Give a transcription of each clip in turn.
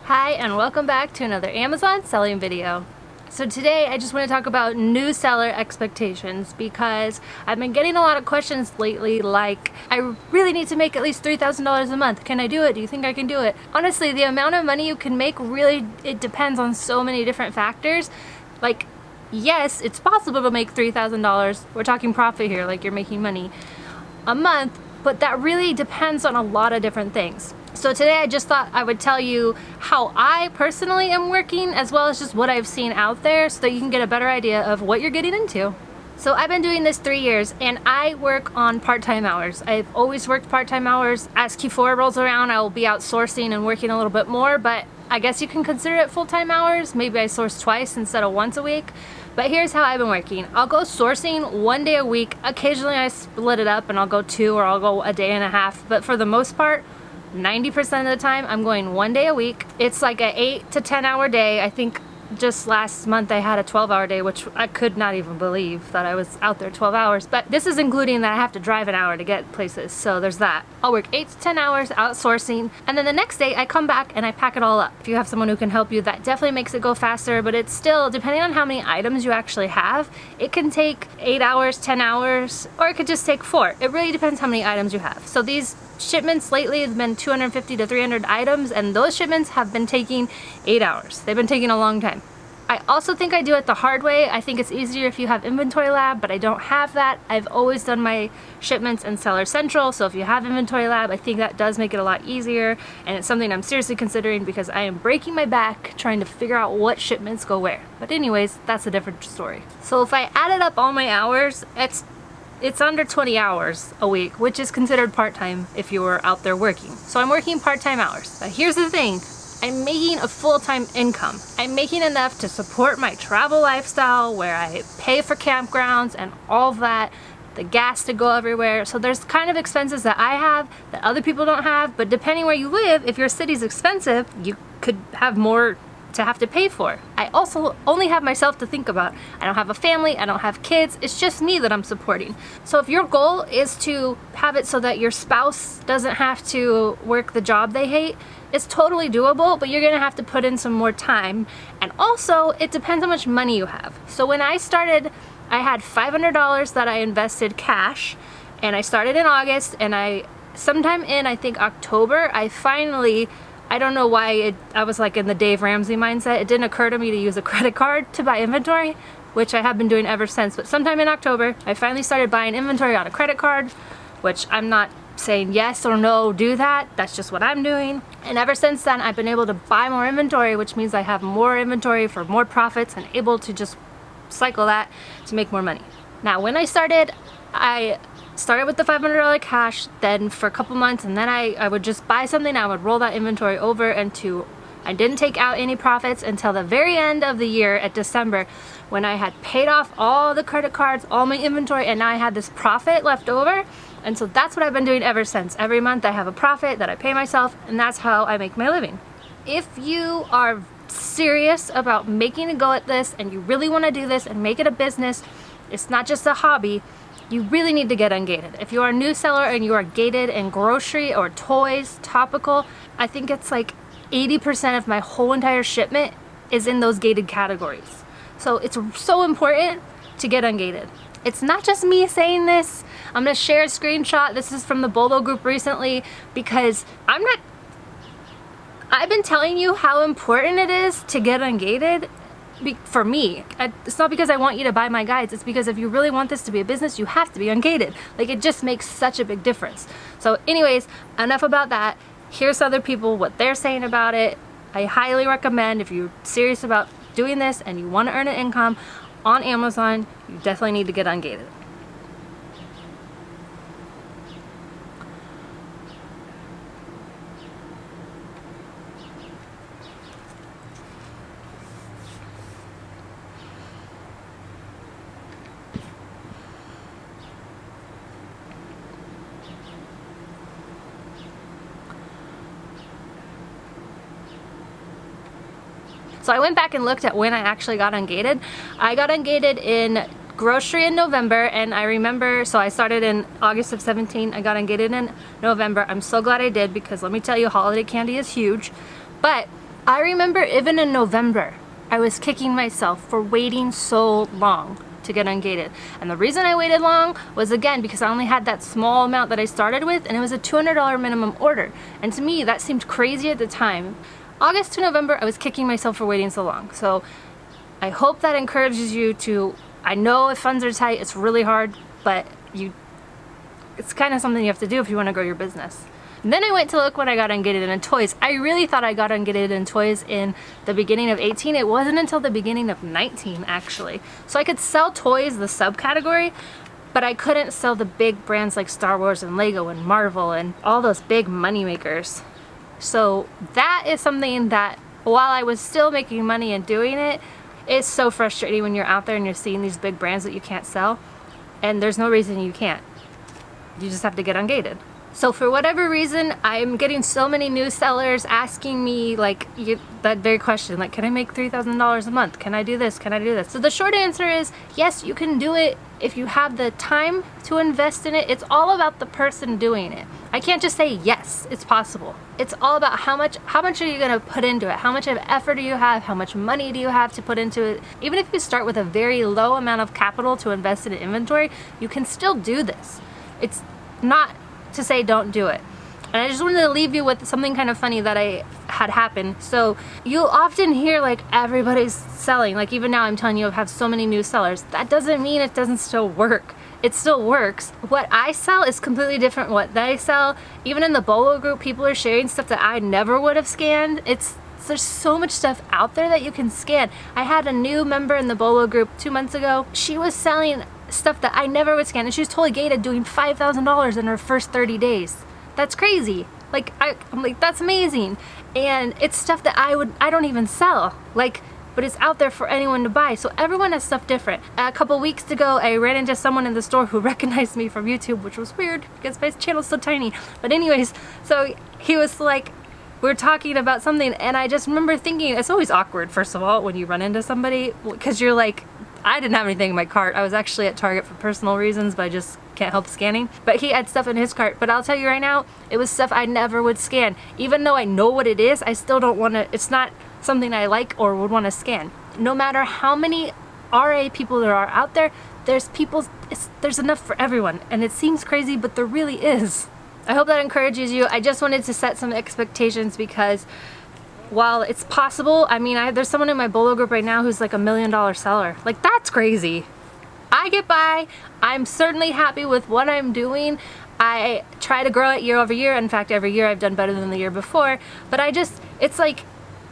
Hi and welcome back to another Amazon selling video. So today I just want to talk about new seller expectations because I've been getting a lot of questions lately like, I really need to make at least $3,000 a month. Can I do it? Do you think I can do it? Honestly, the amount of money you can make really, it depends on so many different factors. Like, yes, it's possible to make $3,000. We're talking profit here, like you're making money a month, but that really depends on a lot of different things. So today I just thought I would tell you how I personally am working as well as just what I've seen out there so that you can get a better idea of what you're getting into. So I've been doing this 3 years and I work on part-time hours. I've always worked part-time hours. As Q4 rolls around, I will be outsourcing and working a little bit more, but I guess you can consider it full-time hours. Maybe I source twice instead of once a week. But here's how I've been working. I'll go sourcing 1 day a week. Occasionally I split it up and I'll go 2 or I'll go a day and a half. But for the most part, 90% of the time I'm going 1 day a week. It's like an 8 to 10 hour day. I think just last month I had a 12-hour day, which I could not even believe that I was out there 12 hours. But this is including that I have to drive an hour to get places, so there's that. I'll work 8 to 10 hours outsourcing, and then the next day I come back and I pack it all up. If you have someone who can help you, that definitely makes it go faster, but it's still, depending on how many items you actually have, it can take 8 hours, 10 hours, or it could just take 4. It really depends how many items you have. So these shipments lately have been 250 to 300 items, and those shipments have been taking 8 hours. They've been taking a long time. I also think I do it the hard way. I think it's easier if you have Inventory Lab, but I don't have that. I've always done my shipments in Seller Central, so if you have Inventory Lab, I think that does make it a lot easier, and it's something I'm seriously considering because I am breaking my back trying to figure out what shipments go where. But anyways, that's a different story. So if I added up all my hours, it's under 20 hours a week, which is considered part-time if you were out there working. So I'm working part-time hours. But here's the thing, I'm making a full-time income. I'm making enough to support my travel lifestyle where I pay for campgrounds and all of that, the gas to go everywhere. So there's kind of expenses that I have that other people don't have, but depending where you live, if your city's expensive, you could have more to have to pay for. I also only have myself to think about. I don't have a family, I don't have kids, it's just me that I'm supporting. So if your goal is to have it so that your spouse doesn't have to work the job they hate, it's totally doable, but you're gonna have to put in some more time. And also, it depends how much money you have. So when I started, I had $500 that I invested cash, and I started in August, and sometime in, I think October, I finally, I don't know why I was like in the Dave Ramsey mindset. It didn't occur to me to use a credit card to buy inventory, which I have been doing ever since. But sometime in October, I finally started buying inventory on a credit card, which I'm not saying yes or no, do that. That's just what I'm doing. And ever since then, I've been able to buy more inventory, which means I have more inventory for more profits and able to just cycle that to make more money. Now, when I started with the $500 cash, then for a couple months, and then I would just buy something, I would roll that inventory over into, I didn't take out any profits until the very end of the year at December when I had paid off all the credit cards, all my inventory, and now I had this profit left over. And so that's what I've been doing ever since. Every month I have a profit that I pay myself, and that's how I make my living. If you are serious about making a go at this and you really want to do this and make it a business, it's not just a hobby, you really need to get ungated. If you are a new seller and you are gated in grocery or toys, Topical, I think it's like 80% of my whole entire shipment is in those gated categories. So it's so important to get ungated. It's not just me saying this. I'm gonna share a screenshot. This is from the Bolo group recently because I've been telling you how important it is to get ungated. For me, it's not because I want you to buy my guides, it's because if you really want this to be a business, you have to be ungated. Like, it just makes such a big difference. So anyways, enough about that. Here's other people, what they're saying about it. I highly recommend, if you're serious about doing this and you want to earn an income on Amazon, you definitely need to get ungated. So I went back and looked at when I actually got ungated. I got ungated in grocery in November, and I remember, so I started in August of 17, I got ungated in November. I'm so glad I did because let me tell you, holiday candy is huge. But I remember even in November, I was kicking myself for waiting so long to get Ungated. And the reason I waited long was, again, because I only had that small amount that I started with, and it was a $200 minimum order. And to me, that seemed crazy at the time. August to November, I was kicking myself for waiting so long. So I hope that encourages you to, I know if funds are tight, it's really hard, but it's kind of something you have to do if you want to grow your business. And then I went to look when I got Ungated in toys. I really thought I got Ungated in toys in the beginning of 18. It wasn't until the beginning of 19, actually. So I could sell toys, the subcategory, but I couldn't sell the big brands like Star Wars and Lego and Marvel and all those big money makers. So that is something that, while I was still making money and doing it, it's so frustrating when you're out there and you're seeing these big brands that you can't sell, and there's no reason you can't. You just have to get Ungated. So for whatever reason, I'm getting so many new sellers asking me like that very question, like, can I make $3,000 a month? Can I do this? Can I do this? So the short answer is yes, you can do it if you have the time to invest in it. It's all about the person doing it. I can't just say yes, it's possible. It's all about how much are you gonna put into it? How much of effort do you have? How much money do you have to put into it? Even if you start with a very low amount of capital to invest in inventory, you can still do this. It's not to say don't do it. And I just wanted to leave you with something kind of funny that I had happen. So you'll often hear like everybody's selling, like even now I'm telling you I have so many new sellers. That doesn't mean it doesn't still work. It still works. What I sell is completely different what they sell. Even in the Bolo group, people are sharing stuff that I never would have scanned. There's so much stuff out there that you can scan. I had a new member in the Bolo group 2 months ago. She was selling stuff that I never would scan, and she was totally gated, doing $5,000 in her first 30 days. That's crazy. Like I'm like, that's amazing. And it's stuff that I don't even sell. Like, but it's out there for anyone to buy. So everyone has stuff different. A couple weeks ago, I ran into someone in the store who recognized me from YouTube, which was weird because my channel's so tiny. But anyways, so he was like, we're talking about something, and I just remember thinking, it's always awkward, first of all, when you run into somebody, because you're like, I didn't have anything in my cart. I was actually at Target for personal reasons, but I just can't help scanning. But he had stuff in his cart. But I'll tell you right now, it was stuff I never would scan. Even though I know what it is, I still don't want to, it's not something I like or would want to scan. No matter how many RA people there are out there, there's enough for everyone. And it seems crazy, but there really is. I hope that encourages you. I just wanted to set some expectations because while it's possible, I mean, there's someone in my Bolo group right now who's like $1 million seller. Like, that's crazy. I get by. I'm certainly happy with what I'm doing. I try to grow it year over year. In fact, every year I've done better than the year before. But it's like,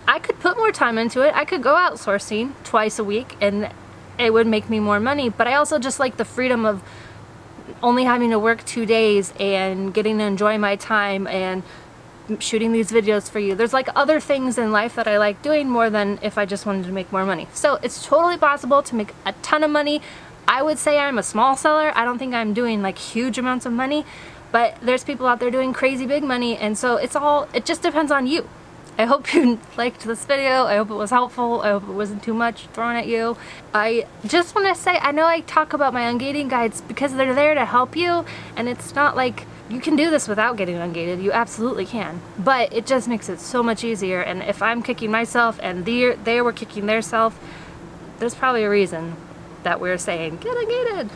I could put more time into it. I could go outsourcing twice a week and it would make me more money. But I also just like the freedom of only having to work 2 days and getting to enjoy my time and shooting these videos for you. There's like other things in life that I like doing more than if I just wanted to make more money. So it's totally possible to make a ton of money. I would say I'm a small seller. I don't think I'm doing like huge amounts of money, but there's people out there doing crazy big money, and so it just depends on you. I hope you liked this video. I hope it was helpful. I hope it wasn't too much thrown at you. I just want to say, I know I talk about my ungating guides because they're there to help you, and it's not like you can do this without getting ungated. You absolutely can. But it just makes it so much easier, and if I'm kicking myself and they were kicking their self, there's probably a reason that we're saying, get ungated.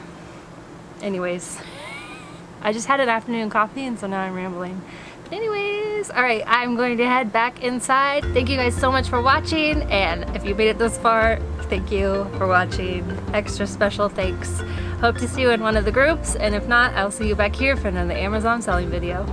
Anyways, I just had an afternoon coffee, and so now I'm rambling. Anyways, alright, I'm going to head back inside. Thank you guys so much for watching, and if you made it this far, thank you for watching. Extra special thanks. Hope to see you in one of the groups, and if not, I'll see you back here for another Amazon selling video.